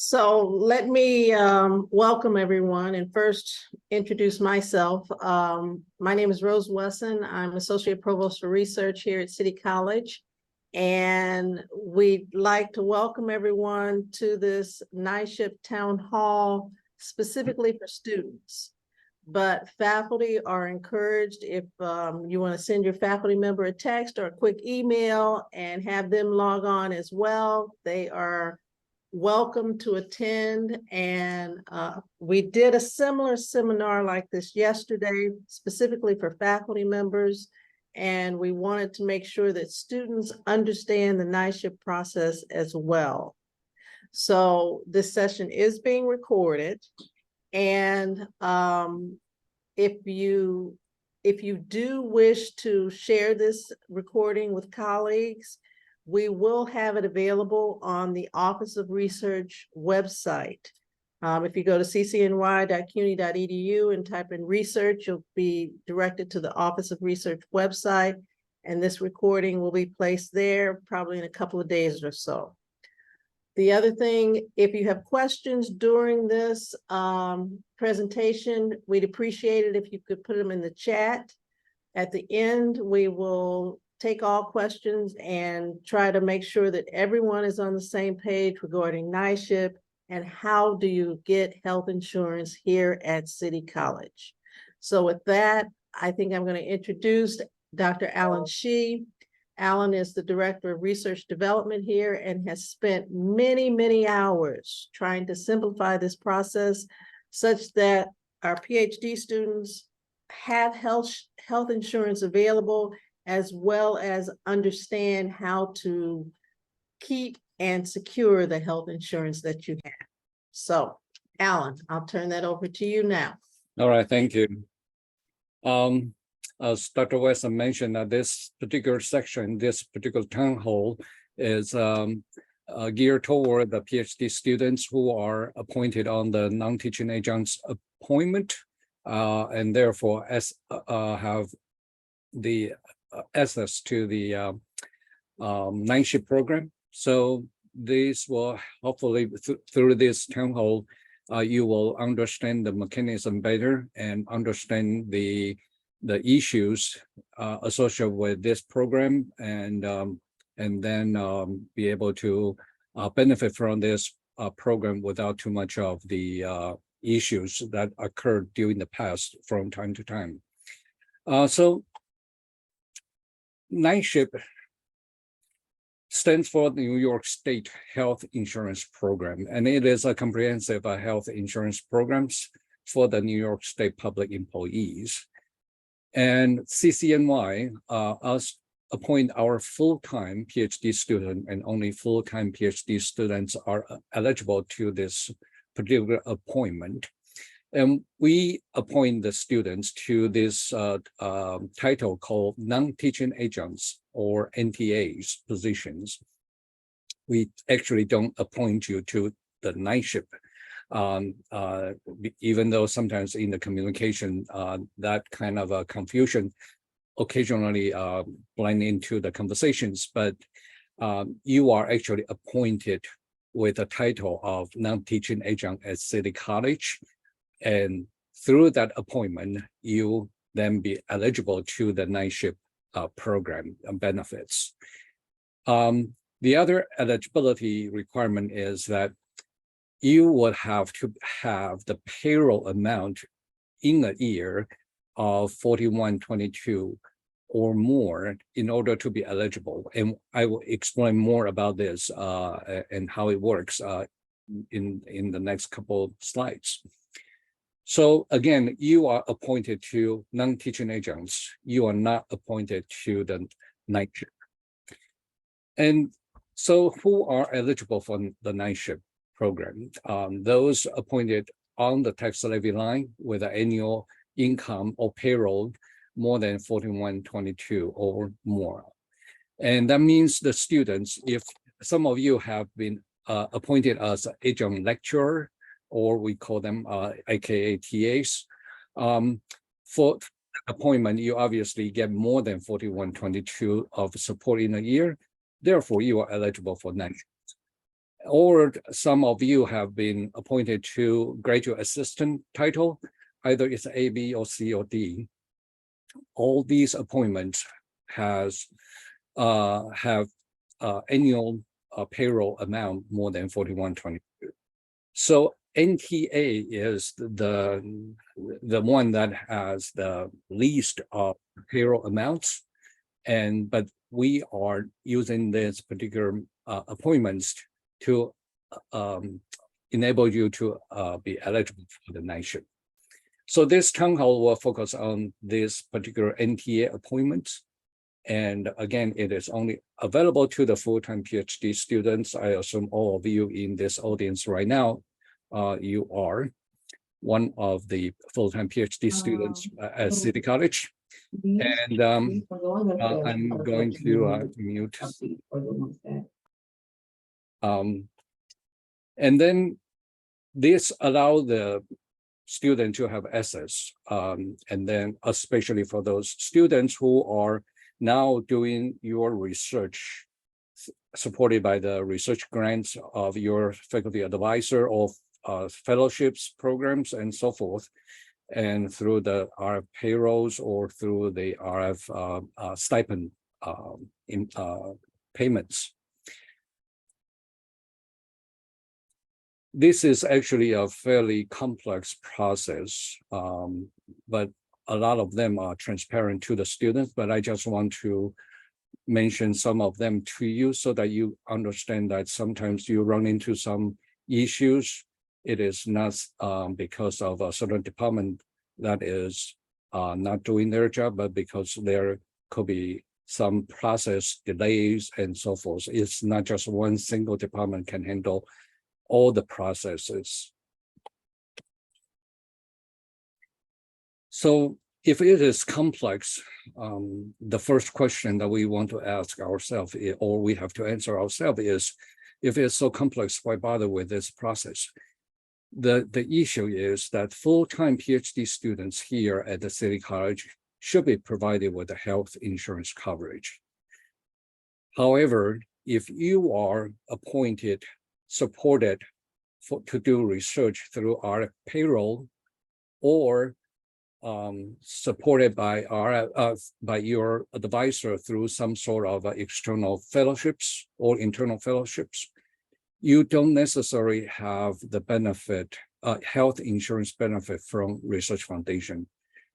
So let me welcome everyone and first introduce myself. My name is Rose Wesson. I'm Associate Provost for Research here at City College. And we'd like to welcome everyone to this NYSHIP Town Hall specifically for students. But faculty are encouraged, if you want to send your faculty member a text or a quick email and have them log on as well, they are welcome to attend. And we did a similar seminar like this yesterday, specifically for faculty members. And we wanted to make sure that students understand the NYSHIP process as well. So this session is being recorded. And if you do wish to share this recording with colleagues, we will have it available on the Office of Research website. If you go to ccny.cuny.edu and type in research, you'll be directed to the Office of Research website, and this recording will be placed there probably in a couple of days or so. The other thing, if you have questions during this presentation, we'd appreciate it if you could put them in the chat. At the end, we will take all questions and try to make sure that everyone is on the same page regarding NYSHIP and how do you get health insurance here at City College. So with that, I think I'm going to introduce Dr. Alan Shih. Alan is the Director of Research Development here and has spent many, many hours trying to simplify this process such that our PhD students have health insurance available, as well as understand how to keep and secure the health insurance that you have. So, Alan, I'll turn that over to you now. All right, thank you. As Dr. Wesson mentioned, this particular section, this particular town hall is geared toward the PhD students who are appointed on the non-teaching agents appointment, and therefore have the access to the NYSHIP program. So this will hopefully through this town hall, you will understand the mechanism better and understand the issues associated with this program, and then be able to benefit from this program without too much of the issues that occurred during the past from time to time. So NYSHIP stands for the New York State Health Insurance Program, and it is a comprehensive health insurance programs for the New York State public employees. And CCNY us appoint our full-time PhD student, and only full-time PhD students are eligible to this particular appointment. And we appoint the students to this title called non-teaching agents, or NTAs positions. We actually don't appoint you to the NYSHIP, even though sometimes in the communication, that kind of a confusion occasionally blend into the conversations, but you are actually appointed with the title of non-teaching agent at City College. And through that appointment, you then be eligible to the NYSHIP program benefits. The other eligibility requirement is that you would have to have the payroll amount in a year of 4122 or more in order to be eligible. And I will explain more about this and how it works in the next couple of slides. So again, you are appointed to non-teaching agents. You are not appointed to the NYSHIP. And so who are eligible for the NYSHIP program? Those appointed on the tax levy line with an annual income or payroll more than 4122 or more. And that means the students, if some of you have been appointed as agent lecturer, or we call them AKA TAs. For appointment, you obviously get more than 4122 of support in a year. Therefore, you are eligible for NYSHIP. or some of you have been appointed to graduate assistant title, either it's A, B, or C, or D. All these appointments have annual payroll amount more than 4122. So NTA is the one that has the least of payroll amounts, but we are using this particular appointments to enable you to be eligible for the NYSHIP. So this town hall will focus on this particular NTA appointments. And again, it is only available to the full-time PhD students. I assume all of you in this audience right now, you are one of the full-time PhD students at City College. And I'm going to mute. And then this allows the student to have access, and then especially for those students who are now doing your research supported by the research grants of your faculty advisor or fellowships programs and so forth, and through the RF payrolls or through the RF stipend payments. This is actually a fairly complex process, but a lot of them are transparent to the students, but I just want to mention some of them to you so that you understand that sometimes you run into some issues. It is not because of a certain department that is not doing their job, but because there could be some process delays and so forth. It's not just one single department can handle all the processes. So if it is complex, the first question that we want to ask ourselves, or we have to answer ourselves, is if it's so complex, why bother with this process? The issue is that full-time PhD students here at the City College should be provided with a health insurance coverage. However, if you are appointed, supported to do research through our payroll or supported by your advisor through some sort of external fellowships or internal fellowships, you don't necessarily have the benefit, health insurance benefit from Research Foundation,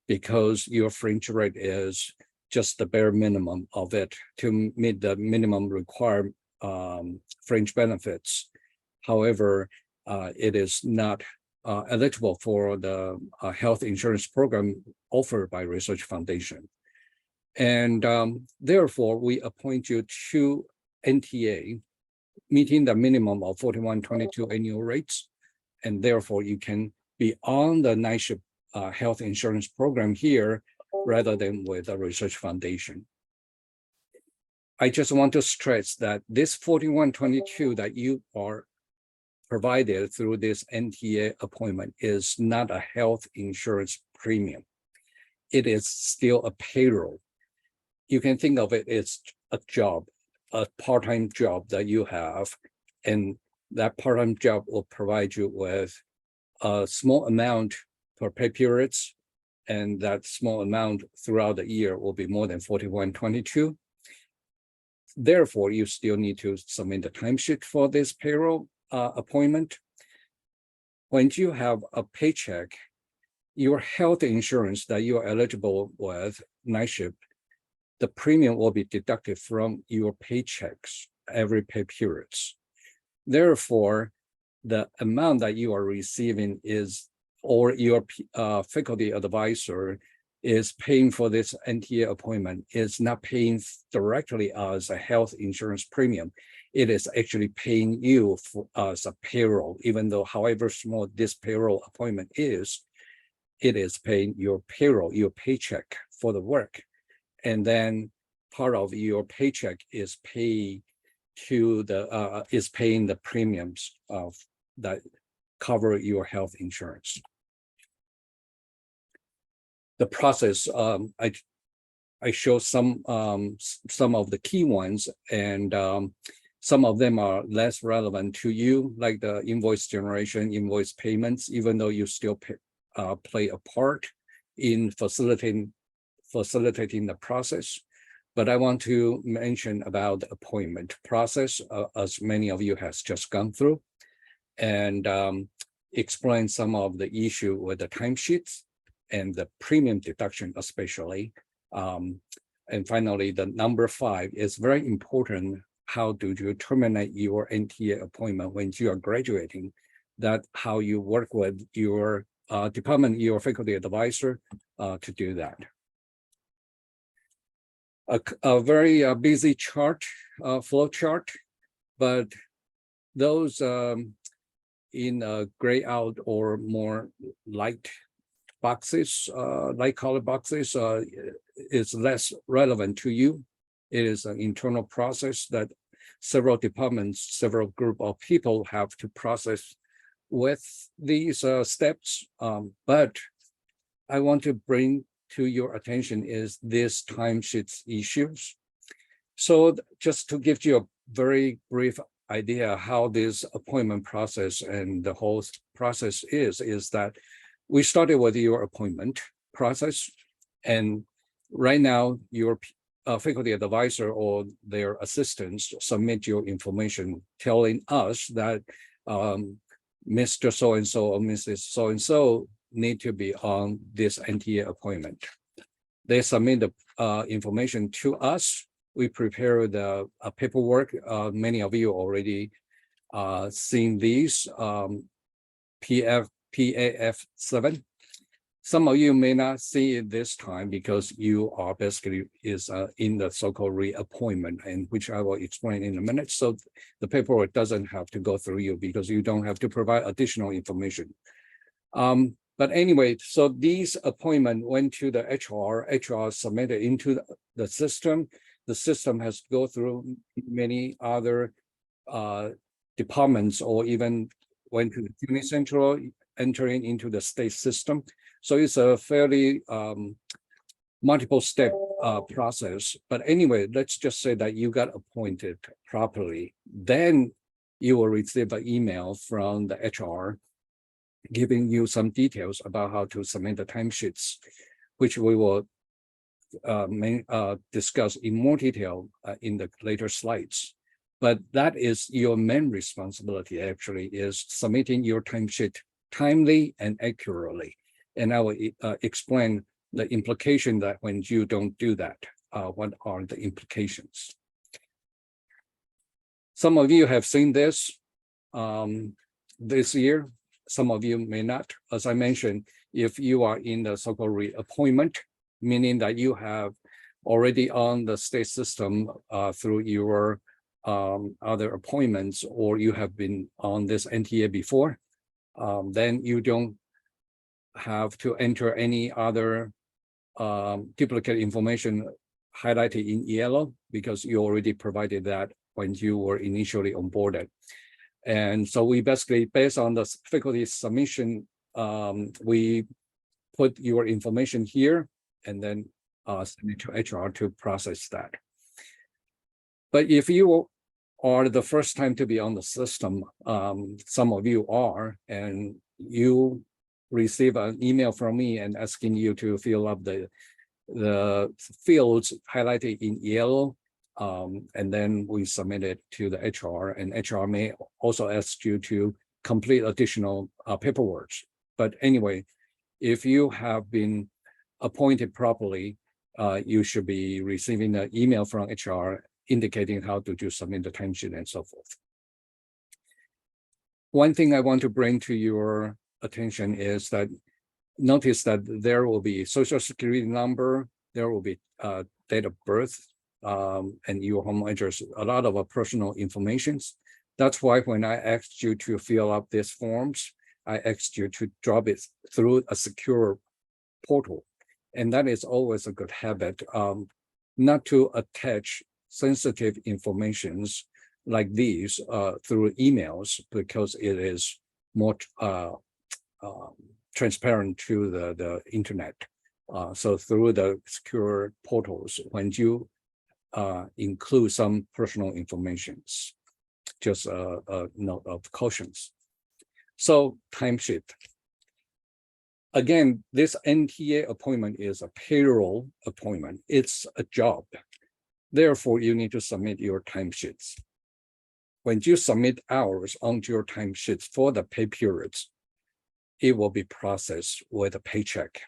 because your fringe rate is just the bare minimum of it to meet the minimum required fringe benefits. However, it is not eligible for the health insurance program offered by Research Foundation. And therefore, we appoint you to NTA, meeting the minimum of 4122 annual rates. And therefore, you can be on the NYSHIP health insurance program here rather than with a Research Foundation. I just want to stress that this 4122 that you are provided through this NTA appointment is not a health insurance premium. It is still a payroll. You can think of it as a job, a part-time job that you have, and that part-time job will provide you with a small amount per pay periods, and that small amount throughout the year will be more than 4122. Therefore, you still need to submit the timesheet for this payroll appointment. When you have a paycheck, your health insurance that you are eligible with NYSHIP, the premium will be deducted from your paychecks every pay periods. Therefore, the amount that you are receiving is, or your faculty advisor is paying for this NTA appointment, is not paying directly as a health insurance premium. It is actually paying you for, as a payroll, even though however small this payroll appointment is, it is paying your payroll, your paycheck for the work. And then part of your paycheck is paid to the is paying the premiums of that cover your health insurance. The process, I show some of the key ones, and Some of them are less relevant to you, like the invoice generation, invoice payments, even though you still play a part in facilitating the process. But I want to mention about the appointment process, as many of you has just gone through, and explain some of the issue with the timesheets and the premium deduction especially. And finally, the number 5 is very important. How do you terminate your NTA appointment when you are graduating? That how you work with your department, your faculty advisor to do that. A very busy chart, flow chart, but those in gray out or more light boxes, light colored boxes, is less relevant to you. It is an internal process that several departments, several group of people have to process with these steps. But I want to bring to your attention is this timesheets issues. So just to give you a very brief idea how this appointment process and the whole process is that we started with your appointment process, and right now your faculty advisor or their assistants submit your information telling us that Mr. So-and-so or Mrs. So-and-so need to be on this NTA appointment. They submit the information to us. We prepare the paperwork. Many of you already seen these PAF 7. Some of you may not see it this time because you are basically in the so-called reappointment, and which I will explain in a minute. So the paperwork doesn't have to go through you because you don't have to provide additional information. But anyway, so these appointment went to the HR submitted into the system. The system has to go through many other departments, or even went to the CUNY Central, entering into the state system. So it's a fairly multiple step process. But anyway, let's just say that you got appointed properly. Then you will receive an email from the HR giving you some details about how to submit the timesheets, which we will discuss in more detail in the later slides. But that is your main responsibility, actually, is submitting your timesheet timely and accurately. And I will explain the implication that when you don't do that, what are the implications? Some of you have seen this this year. Some of you may not. As I mentioned, if you are in the so-called reappointment, meaning that you have already on the state system through your other appointments, or you have been on this NTA before, then you don't have to enter any other duplicate information highlighted in yellow because you already provided that when you were initially onboarded. And so we basically, based on the faculty submission, we put your information here and then send it to HR to process that. But if you are the first time to be on the system, some of you are, and you receive an email from me and asking you to fill up the fields highlighted in yellow, and then we submit it to the HR, and HR may also ask you to complete additional paperwork. But anyway, if you have been appointed properly, you should be receiving an email from HR indicating how to submit the timesheet and so forth. One thing I want to bring to your attention is that notice that there will be social security number, there will be date of birth, and your home address, a lot of personal information. That's why when I asked you to fill up these forms, I asked you to drop it through a secure portal. And that is always a good habit, not to attach sensitive informations like these through emails, because it is more transparent to the internet. So through the secure portals, when you include some personal informations, just a note of cautions. So timesheet. Again, this NTA appointment is a payroll appointment. It's a job. Therefore, you need to submit your timesheets. When you submit hours onto your timesheets for the pay periods, it will be processed with a paycheck.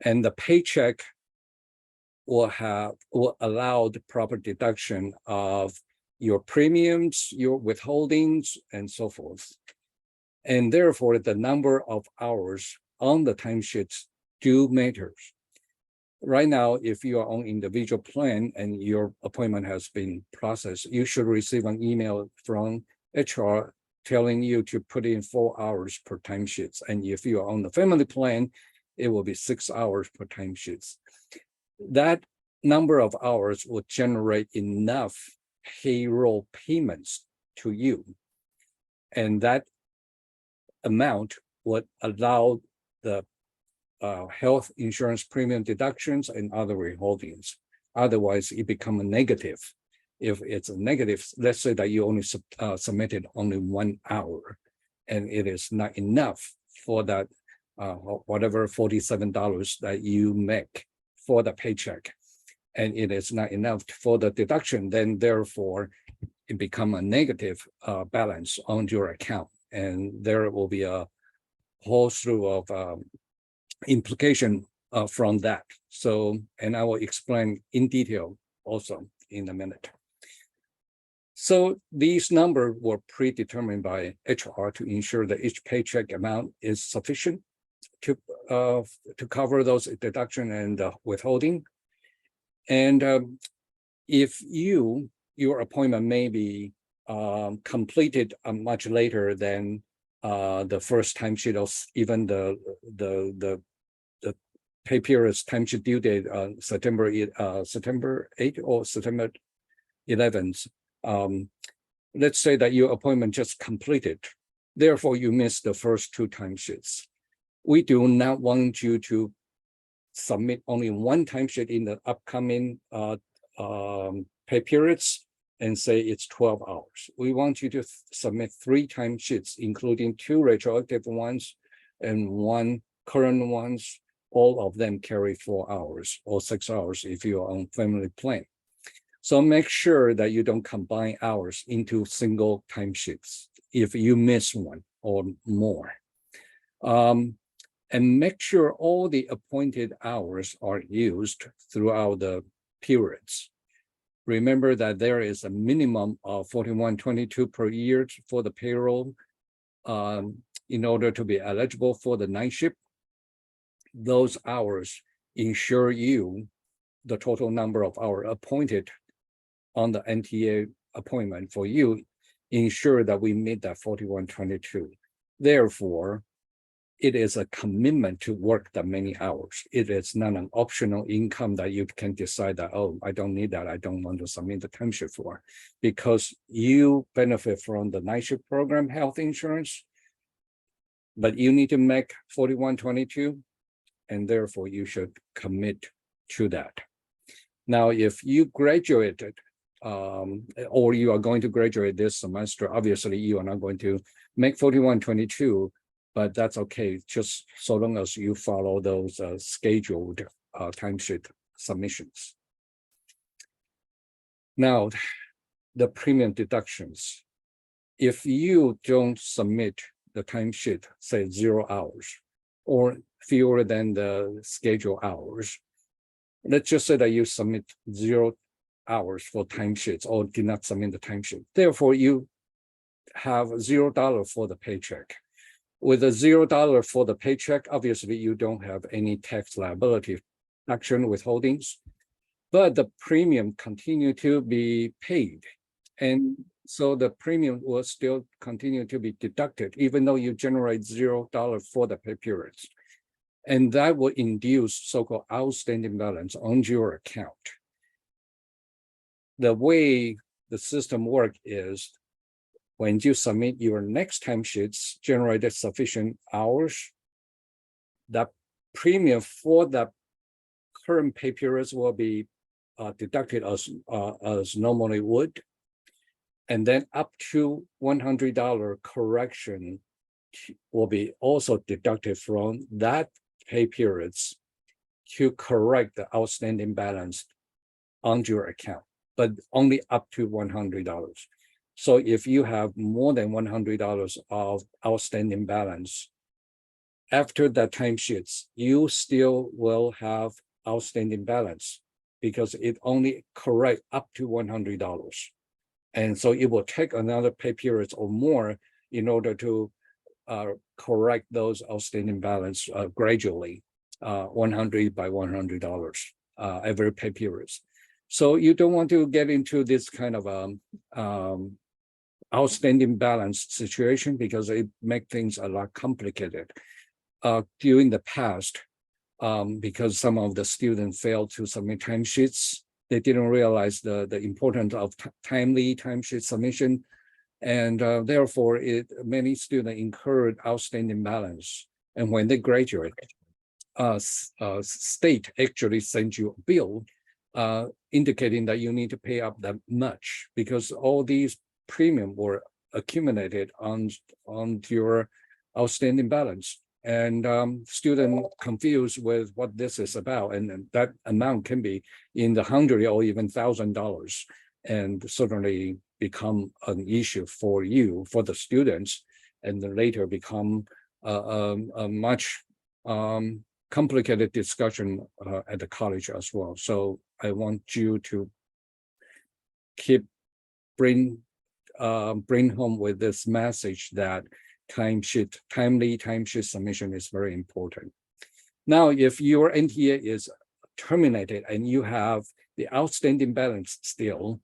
And the paycheck will allow the proper deduction of your premiums, your withholdings, and so forth. And therefore, the number of hours on the timesheets do matter. Right now, if you are on individual plan and your appointment has been processed, you should receive an email from HR telling you to put in 4 hours per timesheets. And if you are on the family plan, it will be 6 hours per timesheets. That number of hours will generate enough payroll payments to you. And that amount would allow the health insurance premium deductions and other withholdings. Otherwise, it becomes a negative. If it's a negative, let's say that you only submitted only 1 hour, and it is not enough for that whatever $47 that you make for the paycheck, and it is not enough for the deduction, then therefore it becomes a negative balance on your account, and there will be a whole slew of implication from that. So, and I will explain in detail also in a minute. So these numbers were predetermined by HR to ensure that each paycheck amount is sufficient to cover those deduction and withholding. And if your appointment may be completed much later than the first timesheet, or even the pay period's timesheet due date September 8th or September 11th. Let's say that your appointment just completed. Therefore, you missed the first 2 timesheets. We do not want you to submit only 1 timesheet in the upcoming pay periods and say it's 12 hours. We want you to submit 3 timesheets, including 2 retroactive ones and 1 current ones. All of them carry 4 hours or 6 hours if you are on family plan. So make sure that you don't combine hours into single timesheets if you miss 1 or more. And make sure all the appointed hours are used throughout the periods. Remember that there is a minimum of 4122 per year for the payroll in order to be eligible for the NYSHIP. Those hours ensure you the total number of hours appointed on the NTA appointment for you, ensure that we meet that 4122. Therefore, it is a commitment to work that many hours. It is not an optional income that you can decide that, oh, I don't need that, I don't want to submit the timesheet for, because you benefit from the NYSHIP program health insurance, but you need to make 4122, and therefore you should commit to that. Now, if you graduated or you are going to graduate this semester, obviously you are not going to make 4122, but that's okay, just so long as you follow those scheduled timesheet submissions. Now, the premium deductions. If you don't submit the timesheet, say 0 hours or fewer than the scheduled hours, let's just say that you submit 0 hours for timesheets or did not submit the timesheet. Therefore, you have $0 for the paycheck. With a $0 for the paycheck, obviously you don't have any tax liability action withholdings, but the premium continue to be paid. And so the premium will still continue to be deducted, even though you generate $0 for the pay periods. And that will induce so-called outstanding balance on your account. The way the system works is when you submit your next timesheets, generated sufficient hours, that premium for the current pay periods will be deducted as normally would. And then up to $100 correction will be also deducted from that pay periods to correct the outstanding balance on your account, but only up to $100. So if you have more than $100 of outstanding balance, after that timesheets, you still will have outstanding balance because it only correct up to $100. And so it will take another pay periods or more in order to correct those outstanding balance gradually, 100 by $100 every pay periods. So you don't want to get into this kind of outstanding balance situation because it makes things a lot complicated. During the past, because some of the students failed to submit timesheets, they didn't realize the importance of timely timesheet submission. And therefore, many students incurred outstanding balance. And when they graduate, state actually sends you a bill indicating that you need to pay up that much because all these premium were accumulated on your outstanding balance. And student confused with what this is about, and that amount can be in the $100 or even $1,000, and certainly become an issue for you, for the students, and then later become a much complicated discussion at the college as well. So I want you to bring home with this message that timely timesheet submission is very important. Now, if your NTA is terminated and you have the outstanding balance still,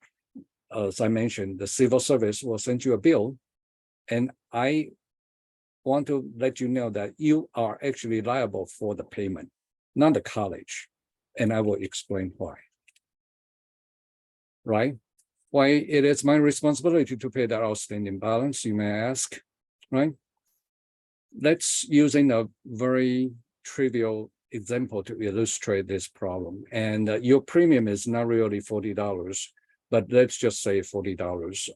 as I mentioned, the civil service will send you a bill. And I want to let you know that you are actually liable for the payment, not the college. And I will explain why. Right? Why it is my responsibility to pay that outstanding balance, you may ask. Right? Let's using a very trivial example to illustrate this problem. And your premium is not really $40, but let's just say $40.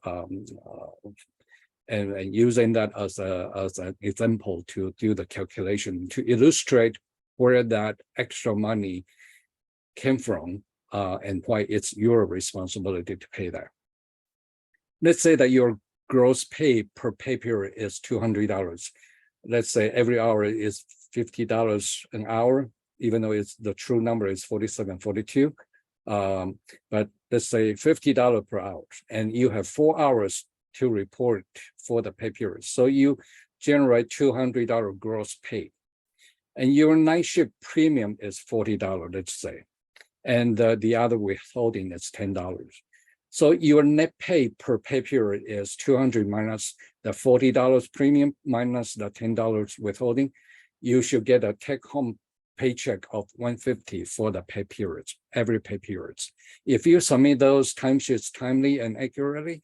And using that as an example to do the calculation to illustrate where that extra money came from and why it's your responsibility to pay that. Let's say that your gross pay per pay period is $200. Let's say every hour is $50 an hour, even though it's the true number is $47.42. But let's say $50 per hour, and you have 4 hours to report for the pay period. So you generate $200 gross pay. And your night shift premium is $40, let's say. And the other withholding is $10. So your net pay per pay period is $200 minus the $40 premium minus the $10 withholding. You should get a take-home paycheck of $150 for the pay periods, every pay periods. If you submit those timesheets timely and accurately,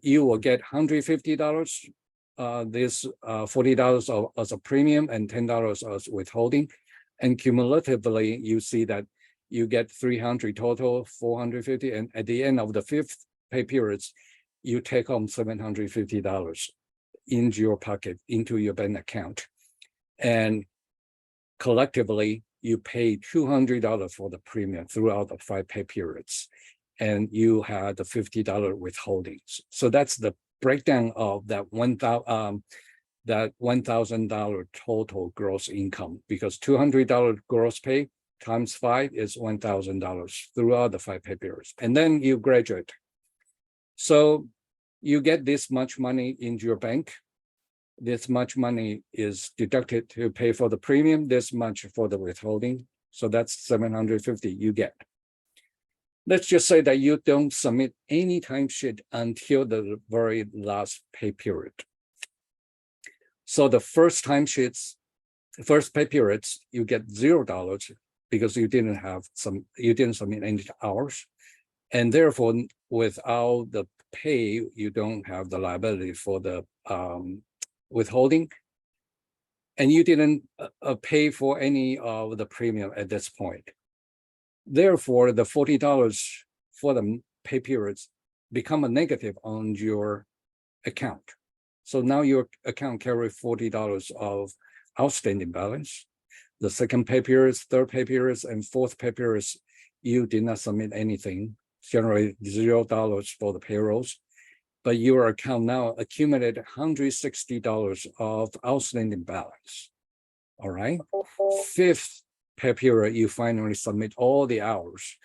you will get $150, this $40 as a premium and $10 as withholding. And cumulatively, you see that you get $300 total, $450, and at the end of the 5th pay periods, you take home $750 into your pocket, into your bank account. And collectively, you pay $200 for the premium throughout the 5 pay periods. And you had the $50 withholdings. So that's the breakdown of that $1,000 total gross income, because $200 gross pay times 5 is $1,000 throughout the 5 pay periods. And then you graduate. So you get this much money into your bank. This much money is deducted to pay for the premium, this much for the withholding. So that's $750 you get. Let's just say that you don't submit any timesheet until the very last pay period. So the first timesheets, first pay periods, you get $0 because you didn't submit any hours. And therefore, without the pay, you don't have the liability for the withholding. And you didn't pay for any of the premium at this point. Therefore, the $40 for the pay periods become a negative on your account. So now your account carry $40 of outstanding balance. The second pay periods, third pay periods, and fourth pay periods, you did not submit anything, generate $0 for the payrolls. But your account now accumulated $160 of outstanding balance. All right. Fifth pay period, you finally submit all the hours.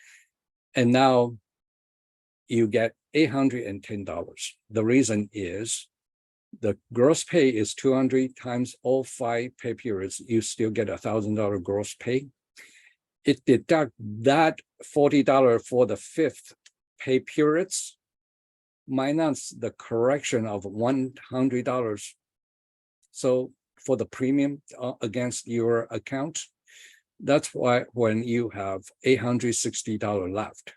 And now you get $810. The reason is the gross pay is 200 times all 5 pay periods, you still get $1,000 gross pay. It deduct that $40 for the 5th pay periods minus the correction of $100. So for the premium against your account, that's why when you have $860 left,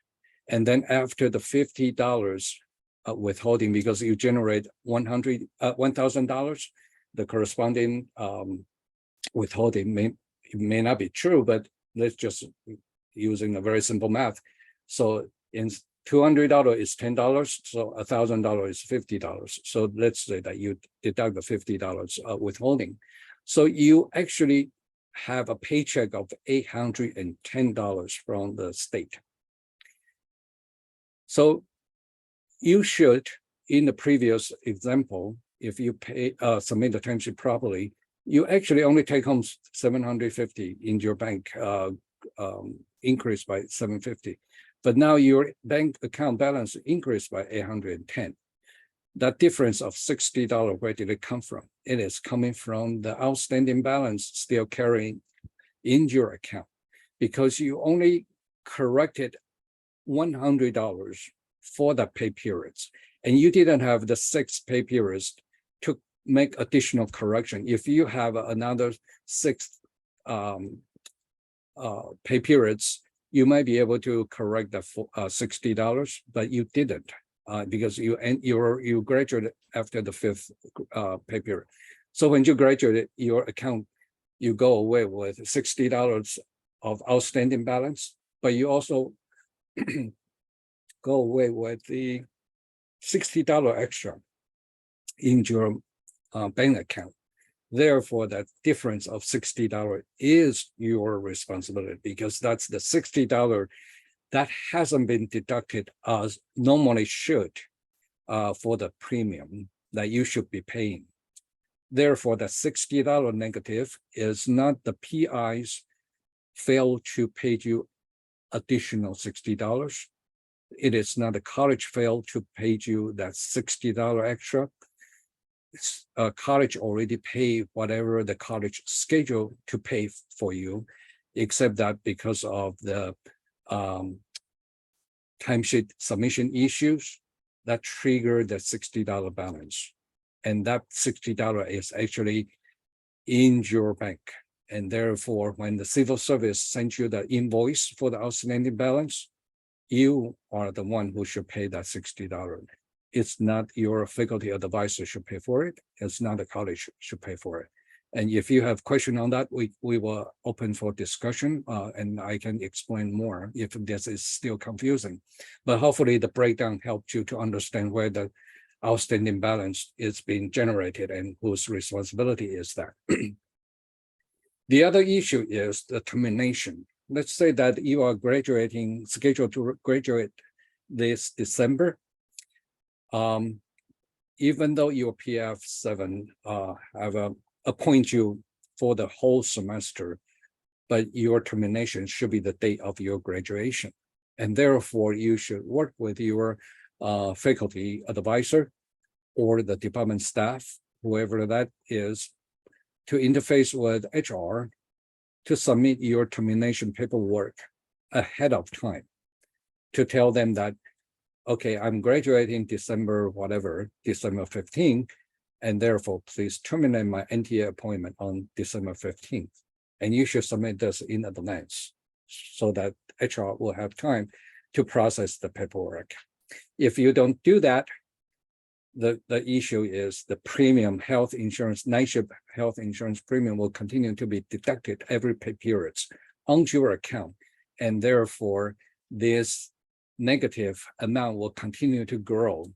and then after the $50 withholding, because you generate $1,000, the corresponding withholding may not be true, but let's just using a very simple math. So in $200 is $10, so $1,000 is $50. So let's say that you deduct the $50 withholding. So you actually have a paycheck of $810 from the state. So you should, in the previous example, if you submit the timesheet properly, you actually only take home $750 in your bank, increased by $750. But now your bank account balance increased by $810. That difference of $60, where did it come from? It is coming from the outstanding balance still carrying in your account, because you only corrected $100 for the pay periods, and you didn't have the 6 pay periods to make additional correction. If you have another 6 pay periods, you might be able to correct the $60, but you didn't because you graduated after the 5th pay period. So when you graduated, your account, you go away with $60 of outstanding balance, but you also go away with the $60 extra in your bank account. Therefore, that difference of $60 is your responsibility, because that's the $60 that hasn't been deducted as normally should for the premium that you should be paying. Therefore, the $60 negative is not the PI's fail to pay you additional $60. It is not the college fail to pay you that $60 extra. College already pay whatever the college schedule to pay for you, except that because of the timesheet submission issues that trigger the $60 balance. And that $60 is actually in your bank. And therefore, when the civil service sends you the invoice for the outstanding balance, you are the one who should pay that $60. It's not your faculty advisor should pay for it. It's not the college should pay for it. And if you have question on that, we will open for discussion and I can explain more if this is still confusing. But hopefully the breakdown helped you to understand where the outstanding balance is being generated and whose responsibility is that. The other issue is the termination. Let's say that you are scheduled to graduate this December. Even though your PF7 appoint you for the whole semester, but your termination should be the date of your graduation. And therefore, you should work with your faculty advisor or the department staff, whoever that is, to interface with HR to submit your termination paperwork ahead of time, to tell them that, okay, I'm graduating December 15th, and therefore please terminate my NTA appointment on December 15th. And you should submit this in advance so that HR will have time to process the paperwork. If you don't do that, the issue is the premium health insurance, NYSHIP health insurance premium will continue to be deducted every pay periods onto your account. And therefore, this negative amount will continue to grow.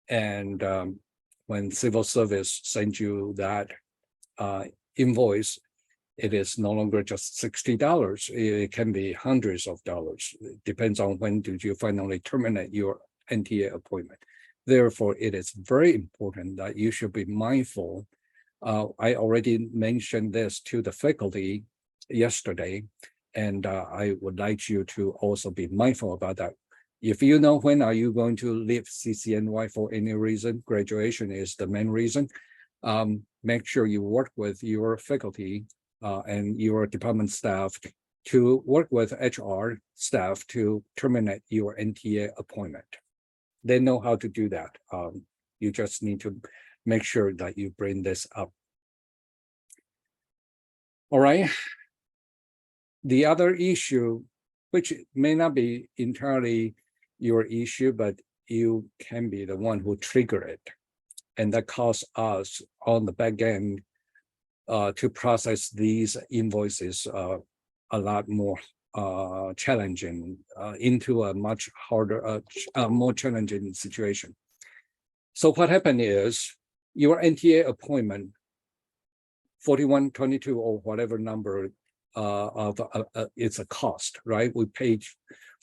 And when civil service sends you that invoice, it is no longer just $60. It can be hundreds of dollars. It depends on when did you finally terminate your NTA appointment. Therefore, it is very important that you should be mindful. I already mentioned this to the faculty yesterday, and I would like you to also be mindful about that. If you know when are you going to leave CCNY for any reason, graduation is the main reason, make sure you work with your faculty and your department staff to work with HR staff to terminate your NTA appointment. They know how to do that. You just need to make sure that you bring this up. All right. The other issue, which may not be entirely your issue, but you can be the one who trigger it. And that costs us on the back end to process these invoices a lot more challenging into a much harder, more challenging situation. So what happened is your NTA appointment, 4122 or whatever number of it's a cost, right? We paid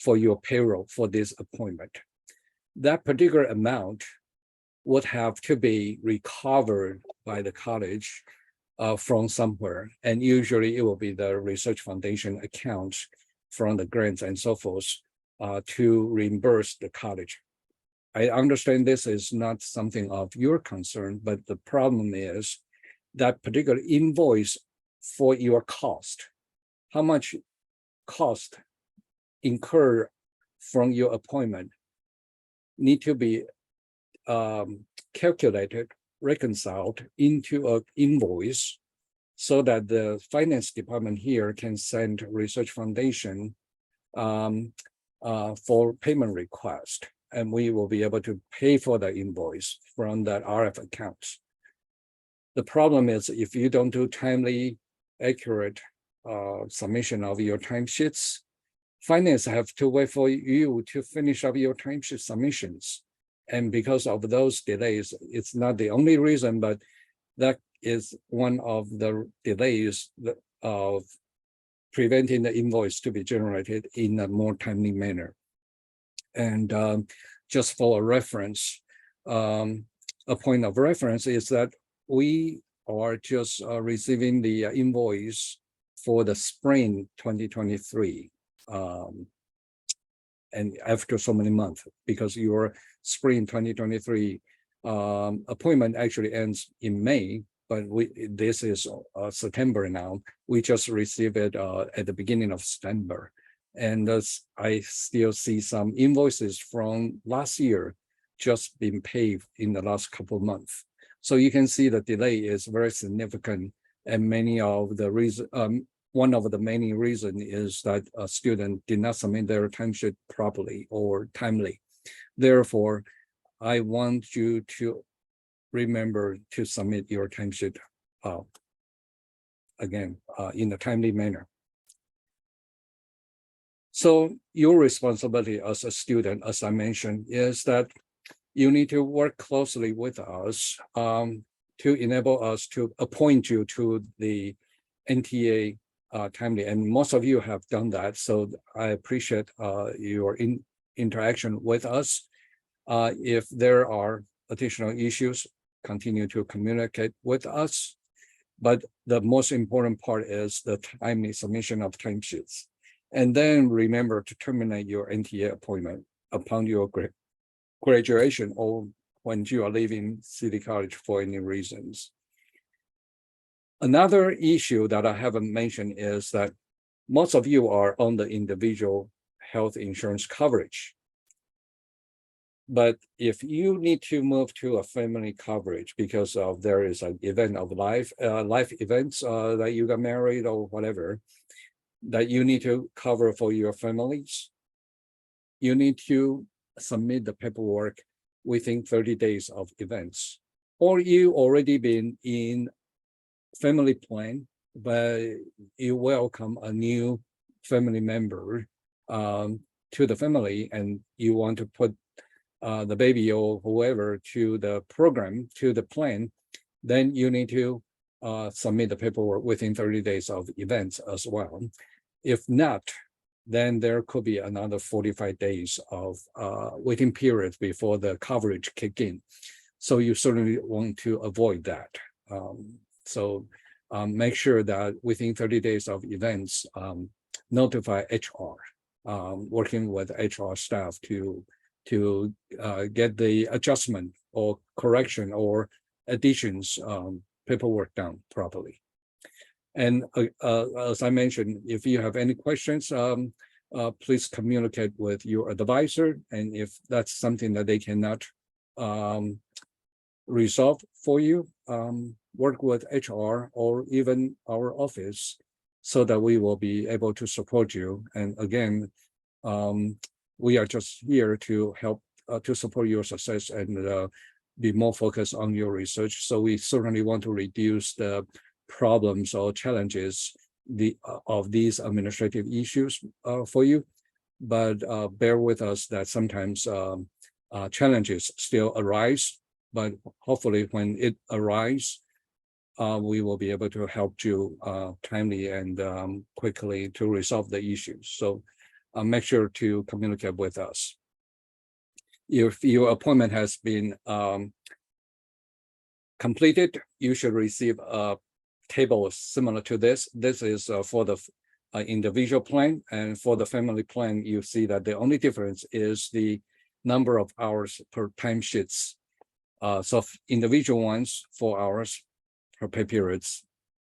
for your payroll for this appointment. That particular amount would have to be recovered by the college from somewhere. And usually it will be the research foundation accounts from the grants and so forth to reimburse the college. I understand this is not something of your concern, but the problem is that particular invoice for your cost, how much cost incurred from your appointment need to be calculated, reconciled into an invoice so that the finance department here can send research foundation for payment request. And we will be able to pay for the invoice from that RF accounts. The problem is if you don't do timely, accurate submission of your timesheets, finance have to wait for you to finish up your timesheet submissions. And because of those delays, it's not the only reason, but that is one of the delays of preventing the invoice to be generated in a more timely manner. And just for a reference, a point of reference is that we are just receiving the invoice for the spring 2023. And after so many months, because your spring 2023 appointment actually ends in May, but this is September now. We just received it at the beginning of September. And I still see some invoices from last year just being paid in the last couple of months. So you can see the delay is very significant, and many of the reasons, one of the many reasons is that a student did not submit their timesheet properly or timely. Therefore, I want you to remember to submit your timesheet again in a timely manner. So your responsibility as a student, as I mentioned, is that you need to work closely with us to enable us to appoint you to the NTA timely. And most of you have done that. So I appreciate your interaction with us. If there are additional issues, continue to communicate with us. But the most important part is the timely submission of timesheets. And then remember to terminate your NTA appointment upon your graduation or when you are leaving City College for any reasons. Another issue that I haven't mentioned is that most of you are on the individual health insurance coverage. But if you need to move to a family coverage because of there is an event of life events that you got married or whatever, that you need to cover for your families, you need to submit the paperwork within 30 days of events. Or you already been in family plan, but you welcome a new family member to the family and you want to put the baby or whoever to the program, to the plan, then you need to submit the paperwork within 30 days of events as well. If not, then there could be another 45 days of waiting period before the coverage kick in. So you certainly want to avoid that. Make sure that within 30 days of events, notify HR, working with HR staff to get the adjustment or correction or additions paperwork done properly. And as I mentioned, if you have any questions, please communicate with your advisor. And if that's something that they cannot resolve for you, work with HR or even our office so that we will be able to support you. And again, we are just here to help to support your success and be more focused on your research. So we certainly want to reduce the problems or challenges of these administrative issues for you, but bear with us that sometimes challenges still arise, but hopefully when it arises, we will be able to help you timely and quickly to resolve the issues. So make sure to communicate with us. If your appointment has been completed, you should receive a table similar to this. This is for the individual plan, and for the family plan, you see that the only difference is the number of hours per timesheets. So individual ones, 4 hours per pay periods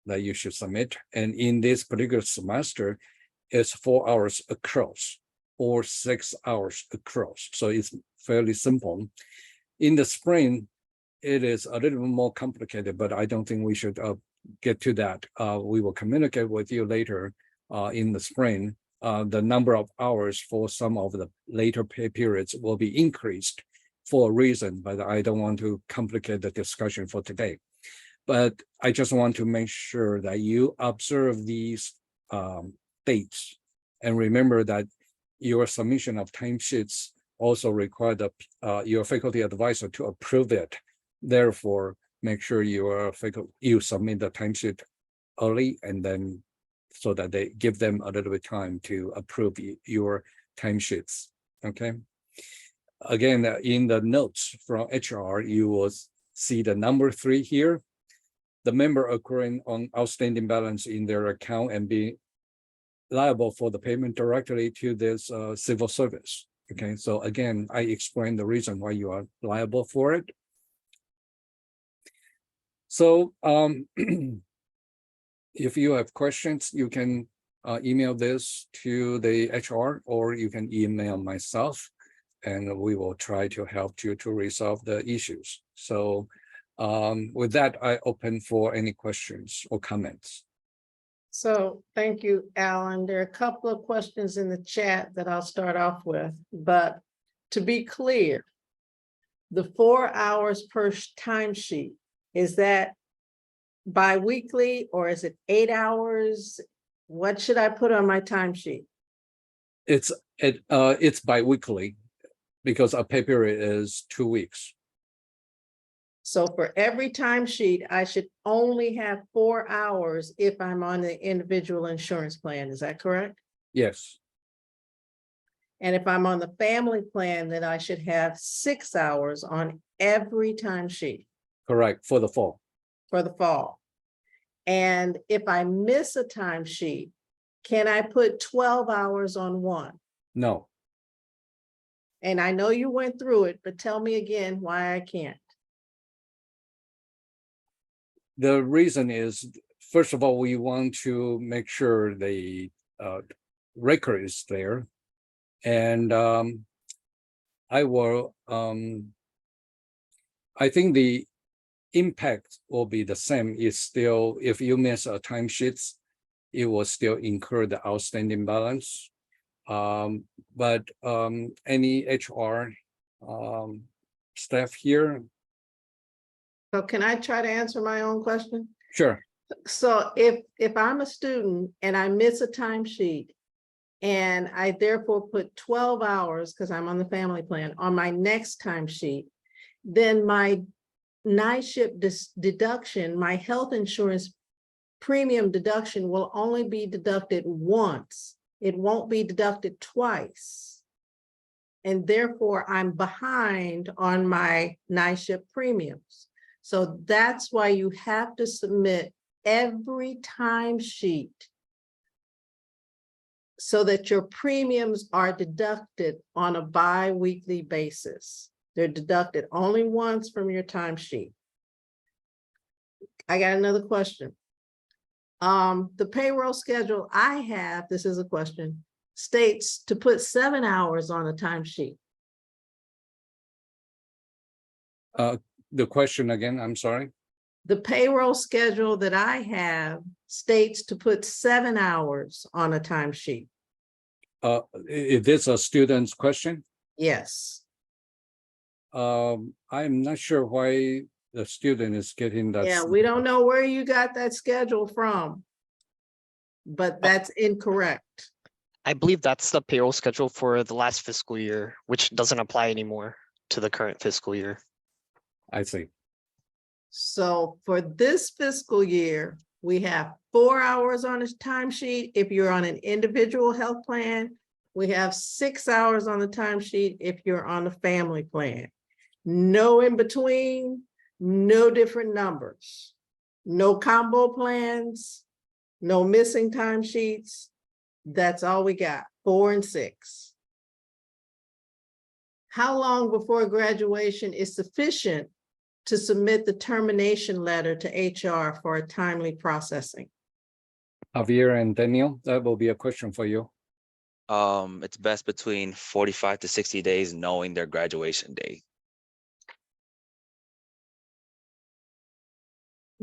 that you should submit. And in this particular semester, it's 4 hours across or 6 hours across. So it's fairly simple. In the spring, it is a little bit more complicated, but I don't think we should get to that. We will communicate with you later in the spring. The number of hours for some of the later pay periods will be increased for a reason, but I don't want to complicate the discussion for today. But I just want to make sure that you observe these dates and remember that your submission of timesheets also require your faculty advisor to approve it. Therefore, make sure you submit the timesheet early, and then so that they give them a little bit time to approve your timesheets. Okay. Again, in the notes from HR, you will see the number 3 here. The member accruing on outstanding balance in their account and be liable for the payment directly to this civil service. Okay, so again, I explained the reason why you are liable for it. So if you have questions, you can email this to the HR, or you can email myself, and we will try to help you to resolve the issues. So with that, I open for any questions or comments. So thank you, Alan. There are a couple of questions in the chat that I'll start off with, but to be clear, the 4 hours per timesheet, is that bi-weekly or is it 8 hours? What should I put on my timesheet? It's bi-weekly because a pay period is 2 weeks. So for every timesheet, I should only have 4 hours if I'm on the individual insurance plan. Is that correct? Yes. And if I'm on the family plan, then I should have 6 hours on every timesheet. Correct, for the fall. For the fall. And if I miss a timesheet, can I put 12 hours on one? No. And I know you went through it, but tell me again why I can't. The reason is, first of all, we want to make sure the record is there. And I think the impact will be the same. It's still, if you miss a timesheet, it will still incur the outstanding balance. But any HR staff here? So can I try to answer my own question? Sure. So if I'm a student and I miss a timesheet, And I therefore put 12 hours, because I'm on the family plan, on my next timesheet, then my NYSHIP deduction, my health insurance premium deduction will only be deducted once. It won't be deducted twice. And therefore, I'm behind on my NYSHIP premiums. So that's why you have to submit every timesheet so that your premiums are deducted on a bi-weekly basis. They're deducted only once from your timesheet. I got another question. The payroll schedule I have, this is a question, states to put 7 hours on a timesheet. The question again, I'm sorry. The payroll schedule that I have states to put 7 hours on a timesheet. Is this a student's question? Yes. I'm not sure why the student is getting that. Yeah, we don't know where you got that schedule from, but that's incorrect. I believe that's the payroll schedule for the last fiscal year, which doesn't apply anymore to the current fiscal year. I see. So for this fiscal year, we have 4 hours on a timesheet if you're on an individual health plan. We have 6 hours on the timesheet if you're on a family plan. No in between, no different numbers, no combo plans, no missing timesheets. That's all we got, 4 and 6. How long before graduation is sufficient to submit the termination letter to HR for a timely processing? Javier and Daniel, that will be a question for you. It's best between 45 to 60 days knowing their graduation date.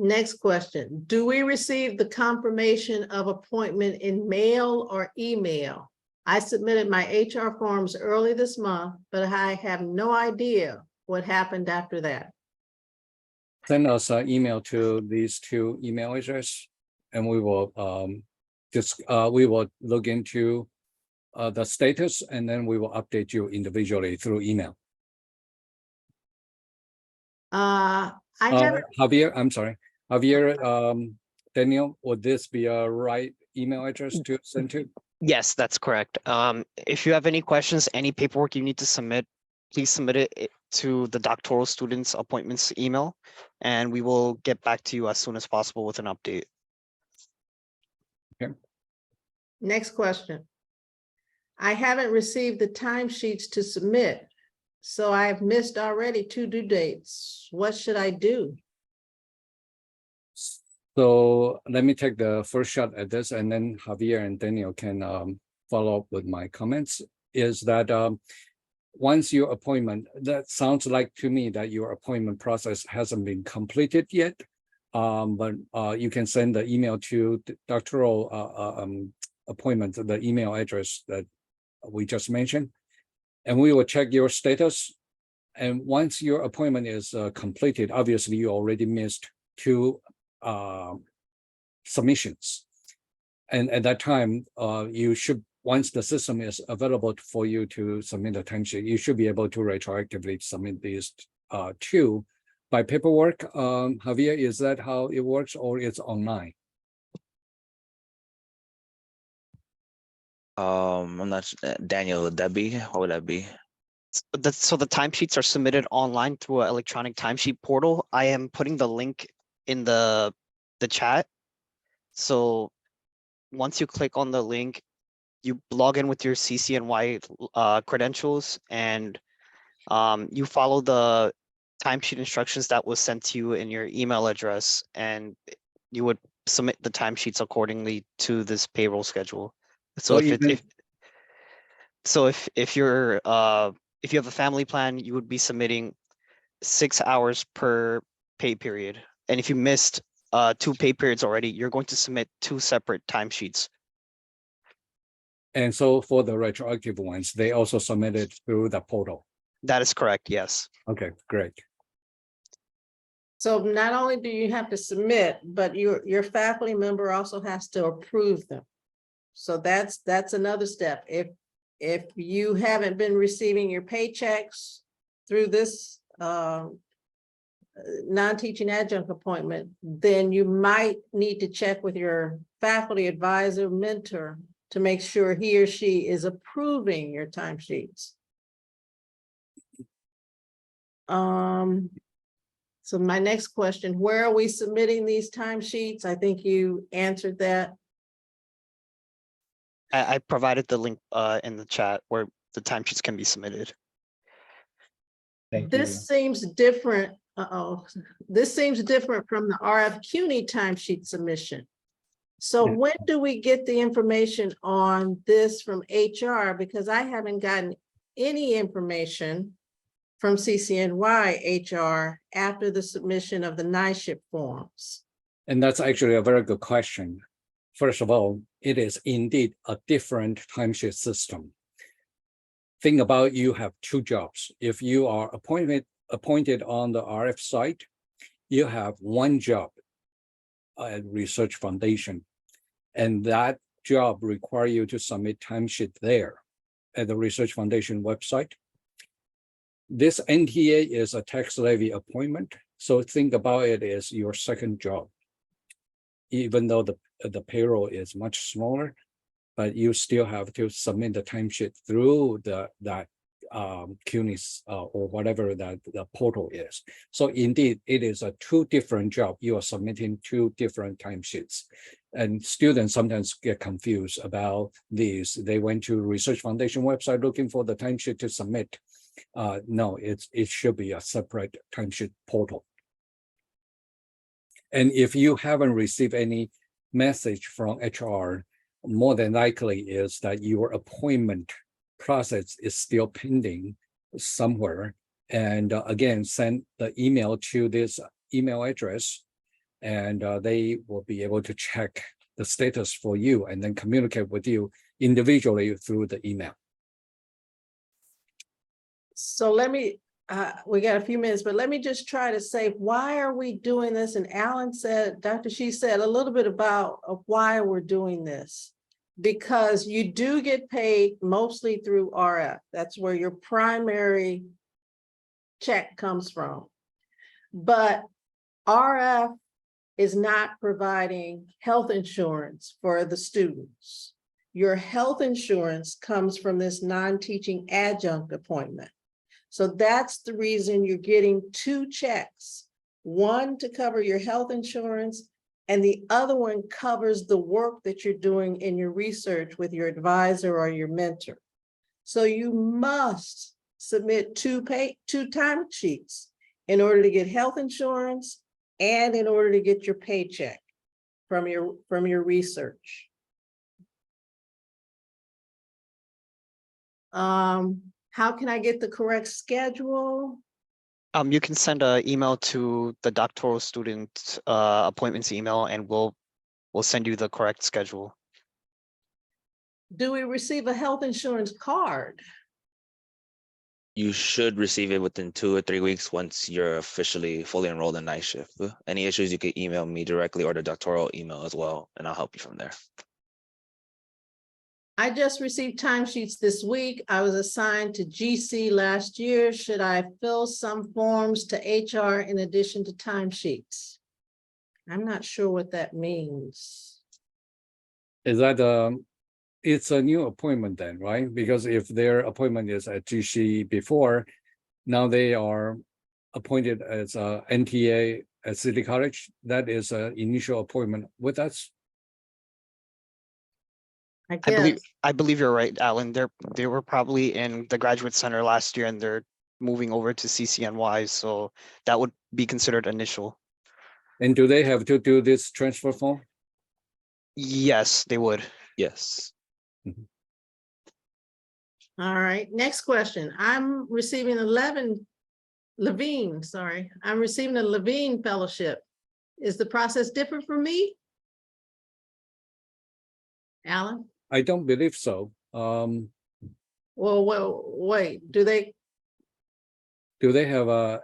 Next question. Do we receive the confirmation of appointment in mail or email? I submitted my HR forms early this month, but I have no idea what happened after that. Send us an email to these 2 email addresses, and we will we will look into the status, and then we will update you individually through email. I haven't. Javier, I'm sorry. Javier, Daniel, would this be a right email address to send to? Yes, that's correct. If you have any questions, any paperwork you need to submit, please submit it to the doctoral students appointments email, and we will get back to you as soon as possible with an update. Okay. Next question. I haven't received the timesheets to submit, so I've missed already 2 due dates. What should I do? So let me take the first shot at this, and then Javier and Daniel can follow up with my comments. Is that once your appointment, that sounds like to me that your appointment process hasn't been completed yet. But you can send the email to the doctoral appointment, the email address that we just mentioned, and we will check your status. And once your appointment is completed, obviously you already missed 2 submissions. And at that time, you should, once the system is available for you to submit a timesheet, you should be able to retroactively submit these 2 by paperwork. Javier, is that how it works, or it's online? I'm not sure. Daniel, would that be? What would that be? So the timesheets are submitted online through an electronic timesheet portal. I am putting the link in the chat. So once you click on the link, you log in with your CCNY credentials, and you follow the timesheet instructions that was sent to you in your email address, and you would submit the timesheets accordingly to this payroll schedule. So Or if even- if you're if you have a family plan, you would be submitting 6 hours per pay period. And if you missed 2 pay periods already, you're going to submit 2 separate timesheets. And so for the retroactive ones, they also submitted through the portal. That is correct, yes. Okay, great. So not only do you have to submit, but your faculty member also has to approve them. So that's another step. If you haven't been receiving your paychecks through this non-teaching adjunct appointment, then you might need to check with your faculty advisor, mentor, to make sure he or she is approving your timesheets. So my next question, where are we submitting these timesheets? I think you answered that. I provided the link in the chat where the timesheets can be submitted. Thank This seems different. This seems different from the RF CUNY timesheet submission. So Yeah. when do we get the information on this from HR? Because I haven't gotten any information from CCNY HR after the submission of the NYSHIP forms. And that's actually a very good question. First of all, it is indeed a different timesheet system. Think about, you have two jobs. If you are appointed on the RF site, you have one job at Research Foundation, and that job requires you to submit timesheet there at the Research Foundation website. This NTA is a tax levy appointment, so think about it as your second job. Even though the payroll is much smaller, but you still have to submit the timesheet through that CUNY's or whatever that the portal is. So indeed, it is a two different job. You are submitting two different timesheets. And students sometimes get confused about these. They went to Research Foundation website looking for the timesheet to submit. No, it should be a separate timesheet portal. And if you haven't received any message from HR, more than likely is that your appointment process is still pending somewhere. And again, send the email to this email address, and they will be able to check the status for you and then communicate with you individually through the email. So let me, we got a few minutes, but let me just try to say, why are we doing this? And Alan said, Dr. Shih said a little bit about why we're doing this. Because you do get paid mostly through RF. That's where your primary check comes from. But RF is not providing health insurance for the students. Your health insurance comes from this non-teaching adjunct appointment. So that's the reason you're getting two checks, one to cover your health insurance, and the other one covers the work that you're doing in your research with your advisor or your mentor. So you must submit two timesheets in order to get health insurance and in order to get your paycheck from your research. How can I get the correct schedule? You can send an email to the doctoral student appointments email, and we'll send you the correct schedule. Do we receive a health insurance card? You should receive it within 2 or 3 weeks once you're officially fully enrolled in NYSHIP. Any issues, you can email me directly or the doctoral email as well, and I'll help you from there. I just received timesheets this week. I was assigned to GC last year. Should I fill some forms to HR in addition to timesheets? I'm not sure what that means. Is that it's a new appointment then, right? Because if their appointment is at GC before, now they are appointed as a NTA at City College. That is an initial appointment with us. I guess. I believe you're right, Alan. They were probably in the Graduate Center last year, and they're moving over to CCNY, so that would be considered initial. And do they have to do this transfer form? Yes, they would. Yes. All right, next question. I'm receiving I'm receiving a Levine Fellowship. Is the process different from me? Alan? I don't believe so. Well, wait, do they have a,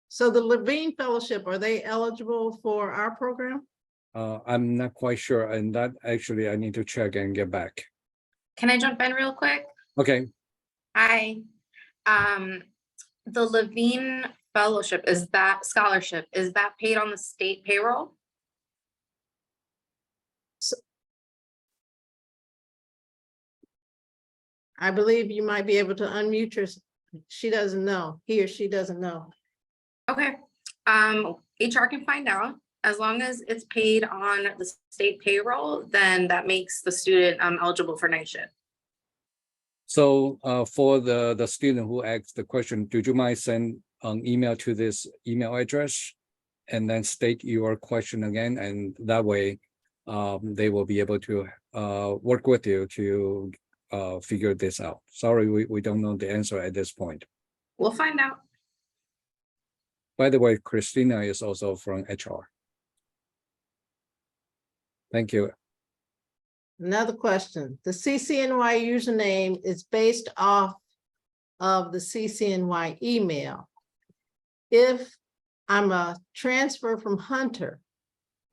so the Levine Fellowship, are they eligible for our program? I'm not quite sure, and that actually I need to check and get back. Can I jump in real quick? Okay, Hi. The Levine Fellowship, is that scholarship, is that paid on the state payroll? I believe you might be able to unmute your, she doesn't know, he or she doesn't know. Okay, HR can find out. As long as it's paid on the state payroll, then that makes the student eligible for night shift. so for the student who asked the question, do you mind send an email to this email address? And then state your question again, and that way they will be able to work with you to figure this out. Sorry, we don't know the answer at this point. We'll find out. By the way, Christina is also from HR. Thank you. Another question, the CCNY username is based off of the CCNY email. If I'm a transfer from Hunter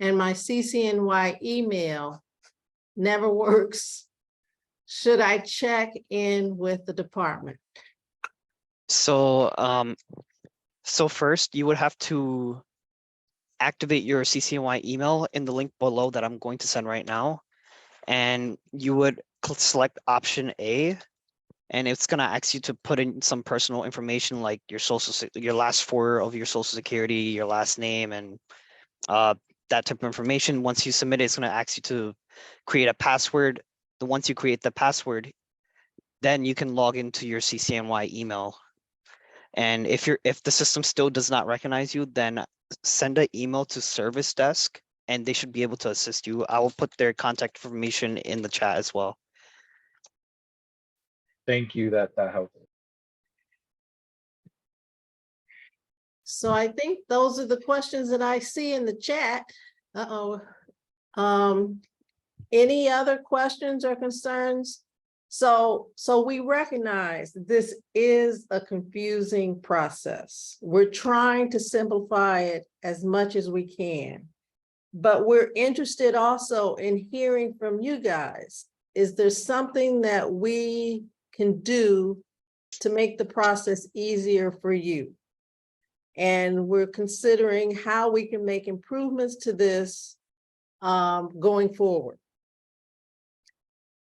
and my CCNY email never works, should I check in with the department? So, so first you would have to activate your CCNY email in the link below that I'm going to send right now. And you would select option A, and it's gonna ask you to put in some personal information like your your last four of your social security, your last name, and that type of information. Once you submit it, it's gonna ask you to create a password. Once you create the password, then you can log into your CCNY email. And if the system still does not recognize you, then send an email to service desk and they should be able to assist you. I will put their contact information in the chat as well. Thank you, that helped. So I think those are the questions that I see in the chat. Any other questions or concerns? So we recognize this is a confusing process. We're trying to simplify it as much as we can. But we're interested also in hearing from you guys. Is there something that we can do to make the process easier for you? And we're considering how we can make improvements to this going forward.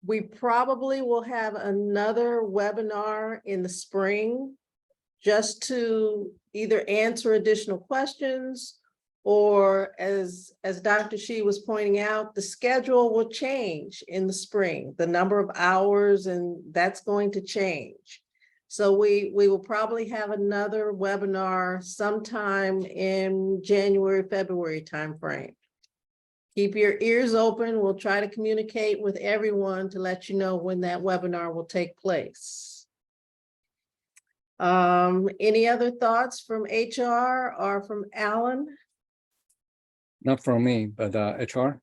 We probably will have another webinar in the spring just to either answer additional questions, or as Dr. Shih was pointing out, the schedule will change in the spring, the number of hours, and that's going to change. So we will probably have another webinar sometime in January, February timeframe. Keep your ears open. We'll try to communicate with everyone to let you know when that webinar will take place. Any other thoughts from HR or from Alan? Not from me, but HR.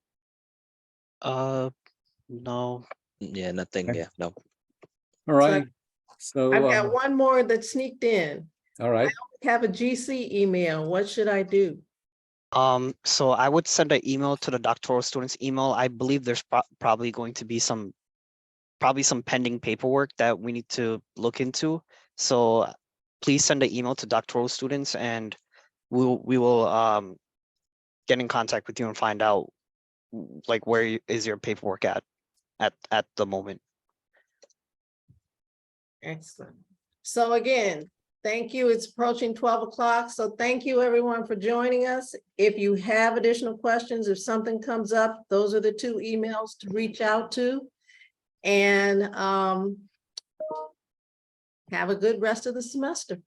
No. Yeah, nothing. Okay. Yeah, no. All right. So I've got one more that sneaked in. all right. Have a GC email. What should I do? So I would send an email to the doctoral students email. I believe there's probably going to be some pending paperwork that we need to look into. So please send an email to doctoral students and we will get in contact with you and find out like where is your paperwork at the moment. Excellent. So again, thank you. It's approaching 12 o'clock. So thank you everyone for joining us. If you have additional questions, if something comes up, those are the two emails to reach out to. And have a good rest of the semester.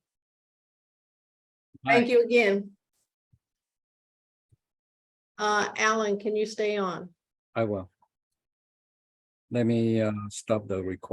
Thank you again. Alan, can you stay on? I will. Let me stop the recording.